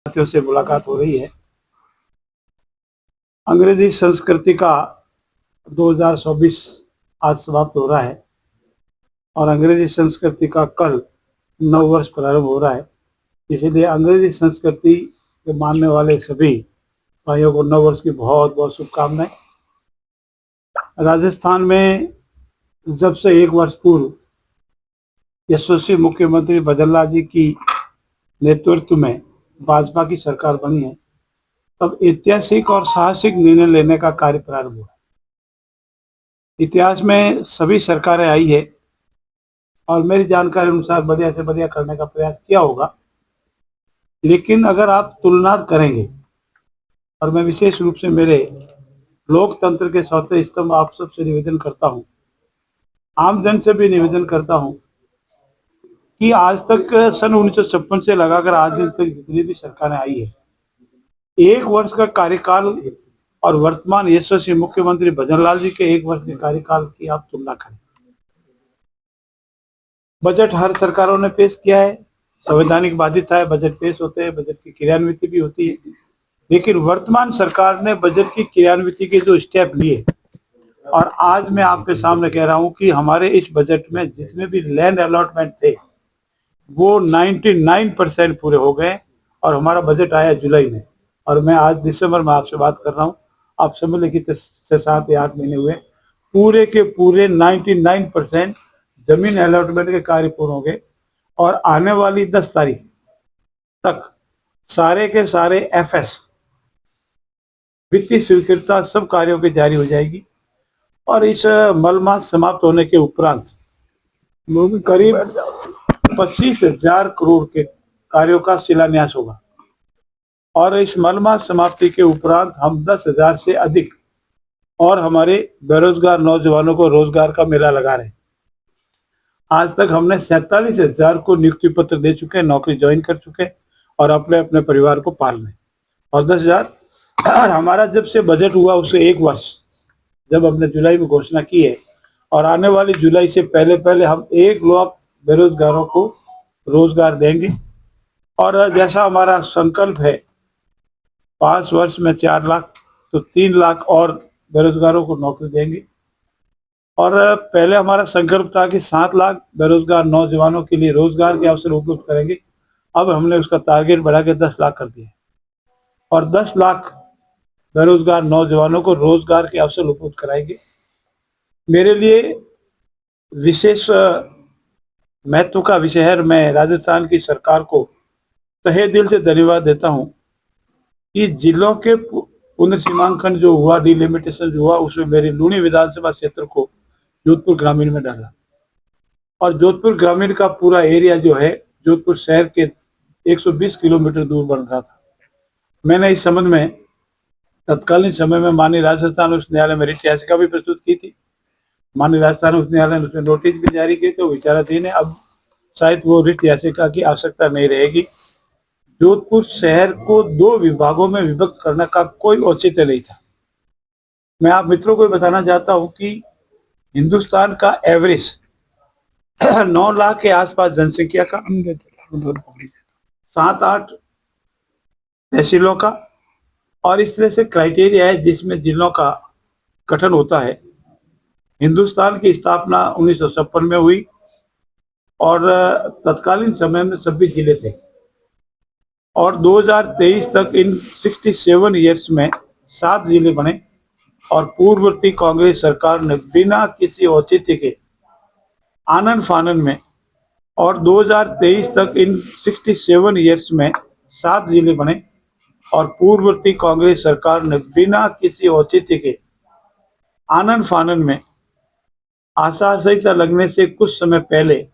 साथियों से मुलाकात हो रही है। अंग्रेजी संस्कृति का 2024 आज समाप्त हो रहा है और अंग्रेजी संस्कृति का कल नव वर्ष प्रारंभ हो रहा है। इसीलिए अंग्रेजी संस्कृति के मानने वाले सभी भाइयों को नव वर्ष की बहुत बहुत शुभकामनाएं। राजस्थान में जब से एक वर्ष पूर्व यशस्वी मुख्यमंत्री भजनलाल जी की नेतृत्व में भाजपा की सरकार बनी है, तब ऐतिहासिक और साहसिक निर्णय लेने का कार्य प्रारंभ हुआ। इतिहास में सभी सरकारें आई है और मेरी जानकारी अनुसार बढ़िया से बढ़िया करने का प्रयास किया होगा, लेकिन अगर आप तुलना करेंगे, और मैं विशेष रूप से मेरे लोकतंत्र के चौथे स्तंभ आप सबसे निवेदन करता हूं, आम जन से भी निवेदन करता हूं कि आज तक सन 1956 से लगाकर आज तक जितनी भी सरकारें आई है, एक वर्ष का कार्यकाल और वर्तमान यशस्वी मुख्यमंत्री भजनलाल जी के एक वर्ष के कार्यकाल की आप तुलना करें। बजट हर सरकारों ने पेश किया है, संवैधानिक बाध्यता है, बजट पेश होते हैं, बजट की क्रियान्विति भी होती है, लेकिन वर्तमान सरकार ने बजट की क्रियान्विति के जो स्टेप लिए, और आज मैं आपके सामने कह रहा हूं कि हमारे इस बजट में जितने भी लैंड अलॉटमेंट थे वो 99% पूरे हो गए और हमारा बजट आया जुलाई में, और मैं आज दिसंबर में आपसे बात कर रहा हूं। आप समझ लें कि 7 या 8 महीने हुए, पूरे के पूरे 99% जमीन अलॉटमेंट के कार्य पूर्ण हो गए और आने वाली 10 तारीख तक सारे के सारे एफएस वित्तीय स्वीकृतता सब कार्यों की जारी हो जाएगी और इस मलमास समाप्त होने के उपरांत करीब 25,000 करोड़ के कार्यों का शिलान्यास होगा और इस मलमास समाप्ति के उपरांत हम 10,000 से अधिक और हमारे बेरोजगार नौजवानों को रोजगार का मेला लगा रहे हैं। आज तक हमने 47,000 को नियुक्ति पत्र दे चुके, नौकरी ज्वाइन कर चुके और अपने अपने परिवार को पाल रहे, और 10,000 हमारा जब से बजट हुआ उससे एक वर्ष, जब हमने जुलाई में घोषणा की है, और आने वाली जुलाई से पहले पहले हम 1 लाख बेरोजगारों को रोजगार देंगे। और जैसा हमारा संकल्प है 5 वर्ष में 4 लाख, तो 3 लाख और बेरोजगारों को नौकरी देंगे। और पहले हमारा संकल्प था कि 7 लाख बेरोजगार नौजवानों के लिए रोजगार के अवसर उपलब्ध करेंगे। अब हमने उसका टारगेट बढ़ा के 10 लाख कर दिया और 10 लाख बेरोजगार नौजवानों को रोजगार के अवसर उपलब्ध कराएंगे। मेरे लिए विशेष महत्व का विषय है। मैं राजस्थान की सरकार को तहे दिल से धन्यवाद देता हूं कि जिलों के पुनर्सीमांकन जो हुआ, डिलिमिटेशन जो हुआ, उसमें मेरी लूणी विधानसभा क्षेत्र को जोधपुर ग्रामीण में डाला और जोधपुर ग्रामीण का पूरा एरिया जो है जोधपुर शहर के 120 किलोमीटर दूर बन रहा था। मैंने इस संबंध में तत्कालीन समय में माननीय राजस्थान उच्च न्यायालय में रिट याचिका भी प्रस्तुत की थी। माननीय राजस्थान उच्च न्यायालय ने उसमें नोटिस भी जारी किए थे, विचाराधीन है। अब शायद वो रिट याचिका की आवश्यकता नहीं रहेगी। जोधपुर शहर को 2 विभागों में विभक्त करने का कोई औचित्य नहीं था। मैं आप मित्रों को बताना चाहता हूं कि हिंदुस्तान का एवरेज 9 लाख के आसपास जनसंख्या का 7-8 तहसीलों का, और इस तरह से क्राइटेरिया है जिसमें जिलों का गठन होता है। हिंदुस्तान की स्थापना 1956 में हुई और तत्कालीन समय में 26 जिले थे और 2023 तक इन 67 ईयर्स में 7 जिले बने और पूर्ववर्ती कांग्रेस सरकार ने बिना किसी औचित्य के आनन फानन में, और 2023 तक इन 67 ईयर्स में 7 जिले बने और पूर्ववर्ती कांग्रेस सरकार ने बिना किसी औचित्य के आनन फानन में आचार संहिता लगने से कुछ समय पहले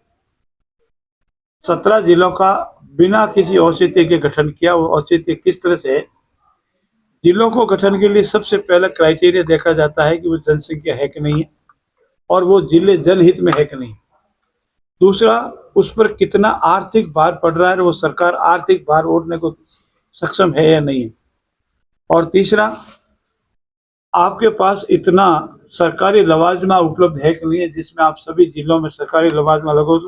17 जिलों का बिना किसी औचित्य के गठन किया। वो औचित्य किस तरह से है? जिलों को गठन के लिए सबसे पहला क्राइटेरिया देखा जाता है कि वो जनसंख्या है कि नहीं है और वो जिले जनहित में है कि नहीं। दूसरा, उस पर कितना आर्थिक भार पड़ रहा है, वो सरकार आर्थिक भार ओढ़ने को सक्षम है या नहीं है। और तीसरा, आपके पास इतना सरकारी लवाजमा उपलब्ध है कि नहीं है जिसमें आप सभी जिलों में सरकारी लवाजमा लगो।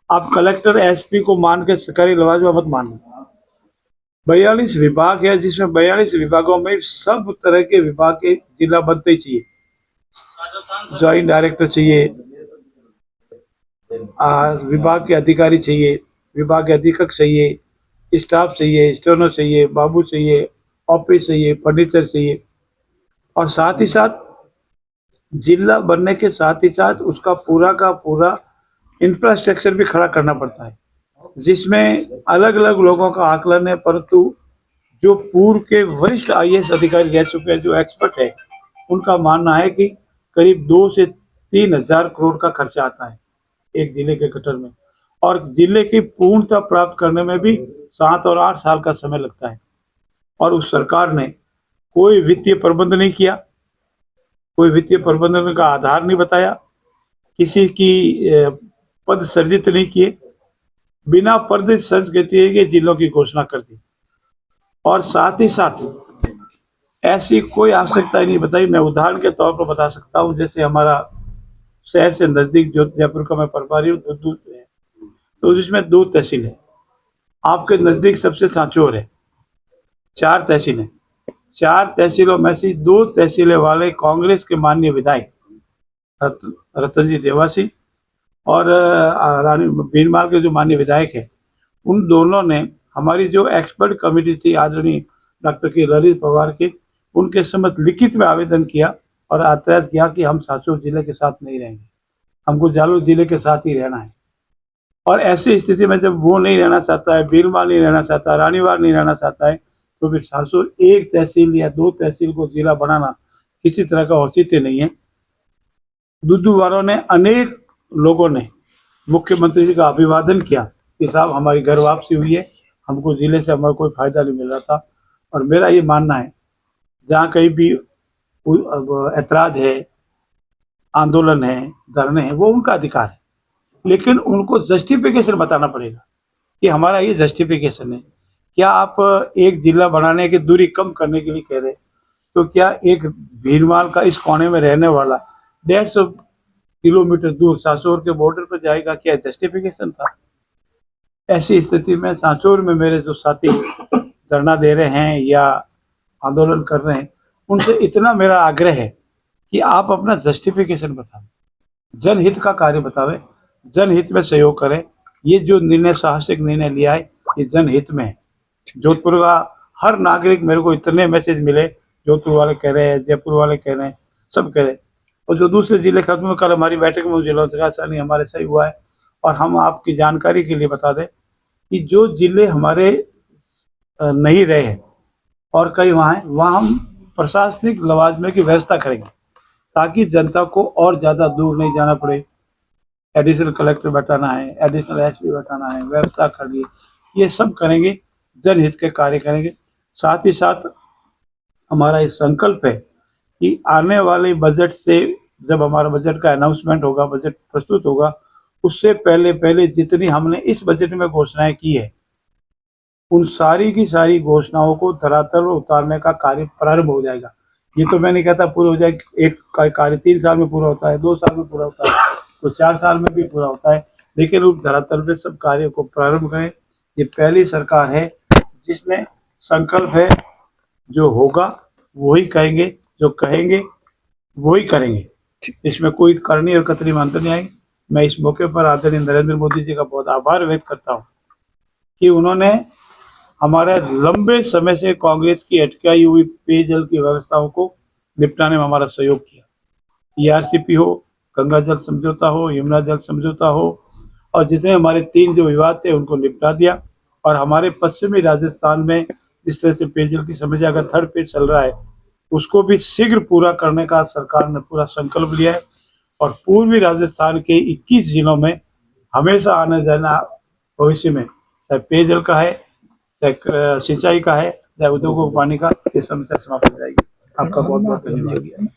आप कलेक्टर एसपी को मान के सरकारी लवाजमा मत मानना। 42 विभाग है, जिसमें 42 विभागों में सब तरह के विभाग के जिला बनते ही चाहिए। ज्वाइंट डायरेक्टर चाहिए, विभाग के अधिकारी चाहिए, विभाग के अधीक्षक चाहिए, स्टाफ चाहिए, स्टोनो चाहिए, बाबू चाहिए, ऑफिस चाहिए, फर्नीचर चाहिए। और साथ ही साथ जिला बनने के साथ ही साथ उसका पूरा का पूरा इंफ्रास्ट्रक्चर भी खड़ा करना पड़ता है, जिसमें अलग अलग लोगों का आकलन है, परंतु जो पूर्व के वरिष्ठ IAS अधिकारी रह चुके हैं, जो एक्सपर्ट है, उनका मानना है कि करीब 2 से 3 हजार करोड़ का खर्चा आता है एक जिले के गठन में, और जिले की पूर्णता प्राप्त करने में भी 7 और 8 साल का समय लगता है। और उस सरकार ने कोई वित्तीय प्रबंध नहीं किया, कोई वित्तीय प्रबंधन का आधार नहीं बताया, किसी की पद सर्जित नहीं किए, बिना पद सर्जित किए के जिलों की घोषणा कर दी। और साथ ही साथ ऐसी कोई आवश्यकता ही नहीं बताई। मैं उदाहरण के तौर पर बता सकता हूँ, जैसे हमारा शहर से नजदीक जो जयपुर का मैं प्रभारी हूँ, तो जिसमें 2 तहसील है। आपके नजदीक सबसे सांचौर है, 4 तहसील है। 4 तहसीलों में से 2 तहसीलें वाले कांग्रेस के माननीय विधायक रतन जी देवासी और रानी बीरमाल के जो माननीय विधायक है, उन दोनों ने हमारी जो एक्सपर्ट कमेटी थी आदरणीय डॉक्टर के ललित पवार की, उनके समक्ष लिखित में आवेदन किया और ऐतराज किया कि हम सांचौर जिले के साथ नहीं रहेंगे, हमको जालोर जिले के साथ ही रहना है। और ऐसी स्थिति में जब वो नहीं रहना चाहता है, बीरमाल नहीं रहना चाहता, रानीवार नहीं रहना चाहता है, तो फिर सांचौर एक तहसील या 2 तहसील को जिला बनाना किसी तरह का औचित्य नहीं है। दुद्धुवारों ने, अनेक लोगों ने मुख्यमंत्री जी का अभिवादन किया कि साहब हमारी घर वापसी हुई है, हमको जिले से हमारा कोई फायदा नहीं मिल रहा था। और मेरा ये मानना है, जहाँ कहीं भी ऐतराज है, आंदोलन है, धरने हैं, वो उनका अधिकार है, लेकिन उनको जस्टिफिकेशन बताना पड़ेगा कि हमारा ये जस्टिफिकेशन है। क्या आप एक जिला बनाने की दूरी कम करने के लिए कह रहे, तो क्या एक भीरमाल का इस कोने में रहने वाला 150 किलोमीटर दूर सांचौर के बॉर्डर पर जाएगा, क्या जस्टिफिकेशन था? ऐसी स्थिति में सांचौर में मेरे जो साथी धरना दे रहे हैं या आंदोलन कर रहे हैं, उनसे इतना मेरा आग्रह है कि आप अपना जस्टिफिकेशन बताएं, जनहित का कार्य बतावे, जनहित में सहयोग करें। ये जो निर्णय, साहसिक निर्णय लिया है, ये जनहित में है। जोधपुर का हर नागरिक, मेरे को इतने मैसेज मिले, जोधपुर वाले कह रहे हैं, जयपुर वाले कह रहे हैं, सब कह रहे हैं। और जो दूसरे जिले खत्म, कल हमारी बैठक में जिलों से कहा नहीं हमारे सही हुआ है। और हम आपकी जानकारी के लिए बता दें कि जो जिले हमारे नहीं रहे हैं और कई वहाँ हैं, वहाँ हम प्रशासनिक लवाजमे की व्यवस्था करेंगे ताकि जनता को और ज़्यादा दूर नहीं जाना पड़े। एडिशनल कलेक्टर बैठाना है, एडिशनल SP बैठाना है, व्यवस्था करनी, ये सब करेंगे, जनहित के कार्य करेंगे। साथ ही साथ हमारा ये संकल्प है कि आने वाले बजट से, जब हमारा बजट का अनाउंसमेंट होगा, बजट प्रस्तुत होगा, उससे पहले पहले जितनी हमने इस बजट में घोषणाएं की है, उन सारी की सारी घोषणाओं को धरातल पर उतारने का कार्य प्रारंभ हो जाएगा। ये तो मैं नहीं कहता पूरा हो जाए, एक कार्य 3 साल में पूरा होता है, 2 साल में पूरा होता है, तो 4 साल में भी पूरा होता है, लेकिन उस धरातल पे सब कार्य को प्रारंभ करें। ये पहली सरकार है जिसने संकल्प है, जो होगा वही कहेंगे, जो कहेंगे वही करेंगे, इसमें कोई करनी और कतरी में अंतर नहीं आएगी। मैं इस मौके पर आदरणीय नरेंद्र मोदी जी का बहुत आभार व्यक्त करता हूँ कि उन्होंने हमारे लंबे समय से कांग्रेस की अटकाई हुई पेयजल की व्यवस्थाओं को निपटाने में हमारा सहयोग किया। ERCP हो, गंगा जल समझौता हो, यमुना जल समझौता हो, और जितने हमारे 3 जो विवाद थे उनको निपटा दिया। और हमारे पश्चिमी राजस्थान में जिस तरह से पेयजल की समस्या का 3rd फेज चल रहा है, उसको भी शीघ्र पूरा करने का सरकार ने पूरा संकल्प लिया है। और पूर्वी राजस्थान के 21 जिलों में हमेशा आने जाना भविष्य में, चाहे पेयजल का है, चाहे सिंचाई का है, चाहे उद्योगों को पानी का, ये समस्या समाप्त हो जाएगी। आपका बहुत बहुत धन्यवाद।